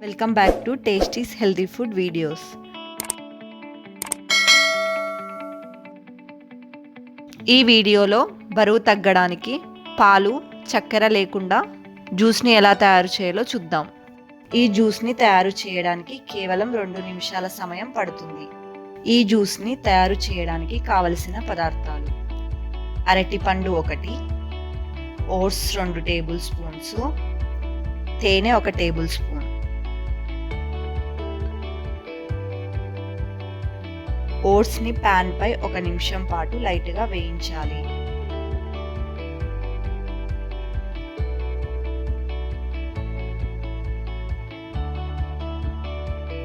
Welcome back to tasties healthy food videos. ఈ వీడియోలో బరువు తగ్గడానికి పాలు, చక్కెర లేకుండా జ్యూస్ని ఎలా తయారు చేయాలో చూద్దాం. ఈ జ్యూస్ని తయారు చేయడానికి కేవలం 2 నిమిషాల సమయం పడుతుంది. ఈ జ్యూస్ని తయారు చేయడానికి కావలసిన పదార్థాలు: అరటిపండు 1, ఓట్స్ 2 టేబుల్ స్పూన్స్, తేనె 1 టేబుల్ స్పూన్. ఓట్స్ని ప్యాన్ పై 1 నిమిషం పాటు లైట్గా వేయించాలి.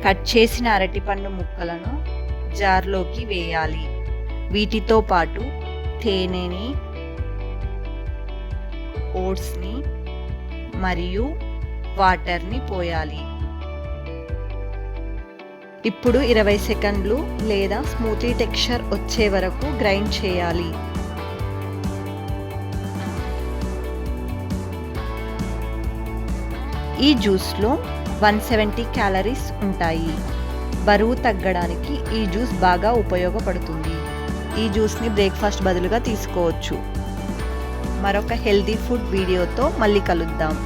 కట్ చేసిన అరటిపండు ముక్కలను జార్లోకి వేయాలి. వీటితో పాటు తేనెని, ఓట్స్ని మరియు వాటర్ని పోయాలి. ఇప్పుడు 20 సెకండ్లు లేదా స్మూతీ టెక్స్చర్ వచ్చే వరకు గ్రైండ్ చేయాలి. ఈ జ్యూస్లో 170 క్యాలరీస్ ఉంటాయి. బరువు తగ్గడానికి ఈ జ్యూస్ బాగా ఉపయోగపడుతుంది. ఈ జ్యూస్ని బ్రేక్ఫాస్ట్ బదులుగా తీసుకోవచ్చు. మరొక హెల్తీ ఫుడ్ వీడియోతో మళ్ళీ కలుద్దాం.